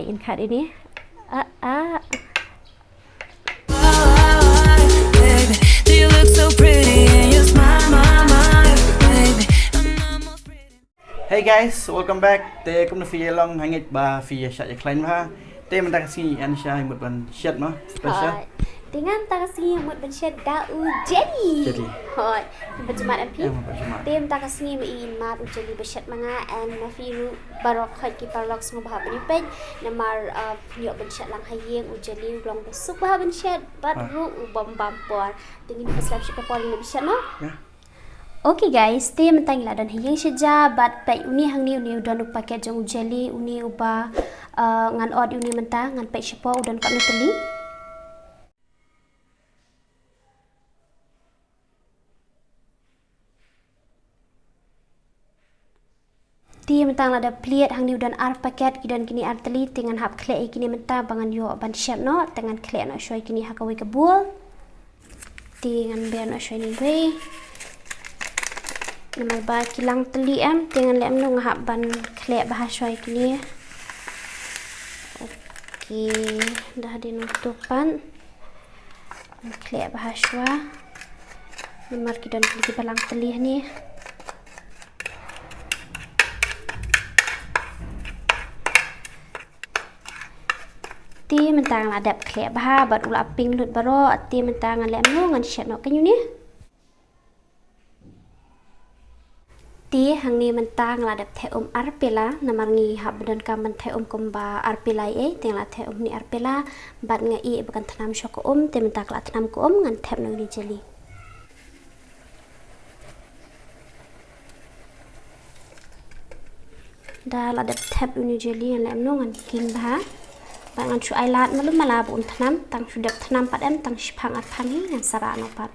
Pengen kat ini. Baby, do you look so pretty and you smile, baby? Hey guys, welcome back. Te kum na fie long hangit ba fie Shet ya klein ba. Te man tak si Anisha himut ban Shet ma. Special. Dengan takasi yang buat bersih dau jadi. Hot. Berjumat api. Tem takasi main mat ujeli bersih manga and mafiru barok hot ki parlok semua bahab ni pen. Namar nyok bersih lang hayeng ujeli long besuk bahab bersih baru ubam bampor. Dengan peslap syukur poli bersih no. Okay guys, te mentang la dan hiyang saja bat pai uni hang ni uni udan pakai jong ujeli uni uba ngan od uni mentang ngan pai syukur udan kat nuteli. Ti mentang ada pliat hang ni udan ar paket kidan kini ar teli dengan hap klek kini mentang bangan yo ban syap no dengan klek no shoy kini hakawi kebul. Ti dengan biar no shoy ni be. Nama ba kilang teli dengan lem no ngahap ban klek bahas shoy kini. Okey, dah dinutupan. Klek bahas shoy. Nomor kidan kini balang teli ni. Ti mentang adap klek bah bat ula ping lut baro ti mentang lem no ngan syat no kanyu ni. Ti hang ni mentang adap the arpela namar ngi hab dan kaman the komba arpela teng la the ni arpela bat ngai bukan tanam syok te mentang la tanam ko ngan the no ni jeli. Dah adap the ni jeli lem no ngan king bah. Bangan cu ailat malu malabun tanam tang sudah tanam padam tang sipang atpan ni yang sarana pat.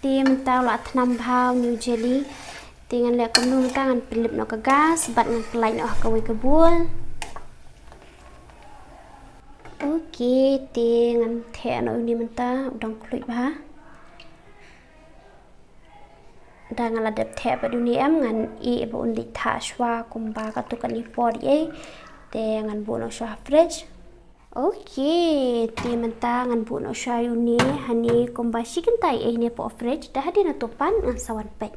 Tim tahu lah tanam bau new jelly dengan lek komnu tangan pilip no ke gas bat ngan pelai no kawi kebul. Okey, dengan teh no ini mentah udang kulit bah. Dengan ladap teh pada dunia ngan ibu undi taswa kumba katukan ni pori dengan buno syah fridge. Okey, ti mentah ngan buno syah uni hani kumba chicken tai ni po fridge dah di natupan ngan sawan pek.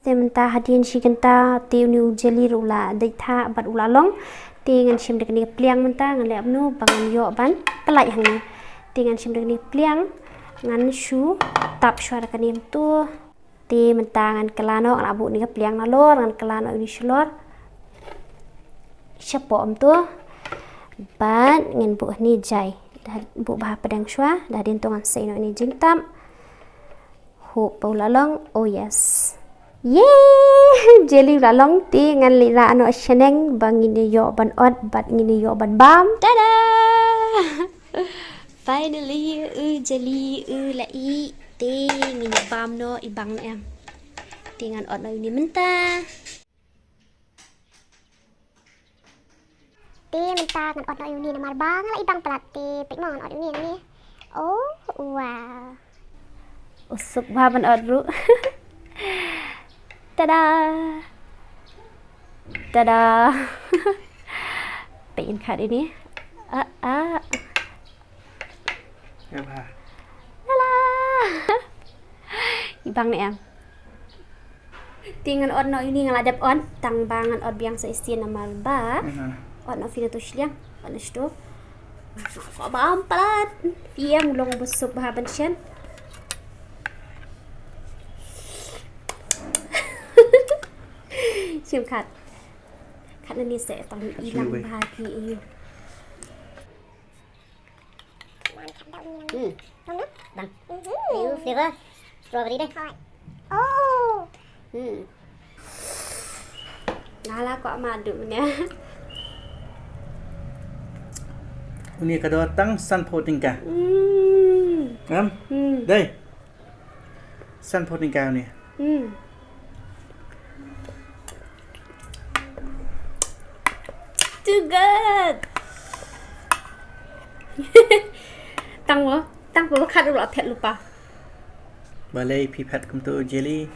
Ti mentah hadin chicken ta ti uni ujeli rula dai tha bat ula long ti ngan sim dek ni pliang mentah ngan lep nu bangan yo ban pelai hang ni. Ti ngan sim dek ni pliang ngan shu tap suara kanim tu ti mentangan kelano ngan abu ni kepliang nalor ngan kelano ini shlor syapom tu ban ngan bu ni jai dah bu bah pedang shwa dah dintongan seino ini jingtam hu paulalong oh yes yeah jelly lalong ti ngan lira ano sheneng bang ini yo ban od bat ini yo ban bam tada. Finally, jeli lai ting ini bam no ibang em. Tingan od no ini Mynta. Ti Mynta ngan od no ini namar bang la ibang pelati pik mon od ini ni. Oh, wow. Usuk baban od ru. Tada. Tada. Pengen kat ini. Ya ba. Lala. Ibang ni em. Tingan od no ini ngaladap on tang bangan od biang sa istin namal ba. Od no fina tu Shillong. Od no sto. Ko bam palat. Piang long busuk bahaban syan. Sim kat. Kat ni se tang ilang bahagi iyo. Bang. Liu flavor strawberry deh. Oh. Nala kok madu nya. Uni kada tang san potingka. Đây. San potingka ni. Too good. Tăng vô khát được lọt thẹn lupa. Balai pipet kum tu jelly.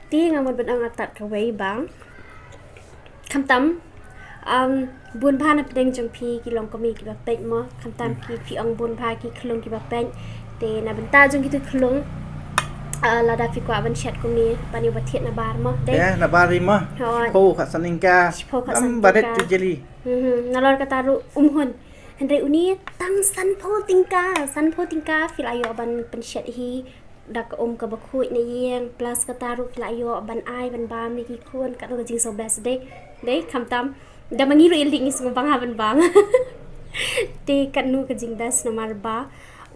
Ti ngamon ben ang atat ka way bang. Kham tam bun pha na pedeng jong phi ki long ko mi ki ba pek mo kham tam ki phi ong bun pha ki khlong ki ba pen te na ben ta jong ki tu khlong la da phi kwa ban chat ko mi pani ba thiet na bar mo de Ya, na bari mo. Rồi. Po kha saningka. Po kha saningka. Badet tu jelly. na lor ka taru hun Henry uni tang san po tingka fil ayo ban pen chat hi dak ka ba khui na yeng plus ka taru fil ayo ban ai ban bam ni ki khun ka do jing so best de kham tam da mangi ro iling is mo bang haban bang te kan nu ka jing best na mar ba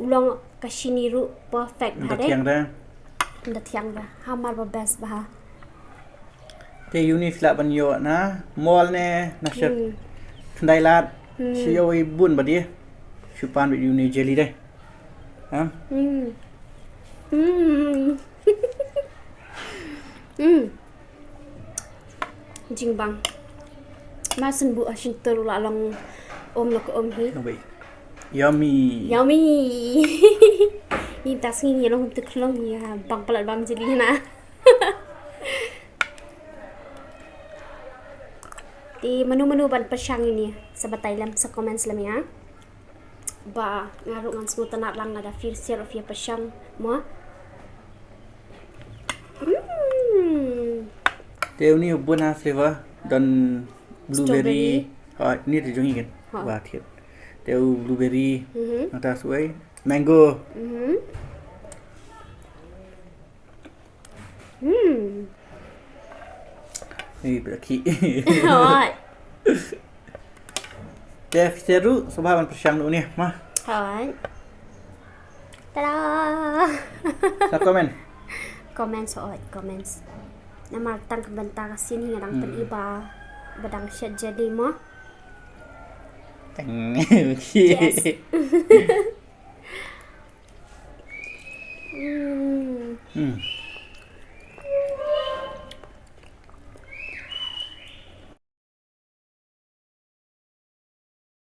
ulong ka shiniru perfect ha de da thiang da ha mar ba best ba ha Te uni fla ban yo na mall ne na shet Thundai lat siyo i bun ba dia chupan bi uni jelly dai ha jing bang ma sun bu ashin ter la long lo ko hi no bai yummy ni ta singi long tu klong ya bang palat bang jelly na di menu-menu ban pasyang ini sabatay lam sa comments lam ya ba ngaro ngan semua tanat lang ada fir share of ya pasyang mo Te uni bun ha flavor dan blueberry ni tu jongi kan wa thiet te blueberry ata suai mango ni beraki Rồi. Te seru sobaban pasyang ni mah Rồi. Ta-da. sa comment Comments rồi, comments. Nama tang kebenta ka sini ngadang pen iba badang Shet jadi mo. Yes.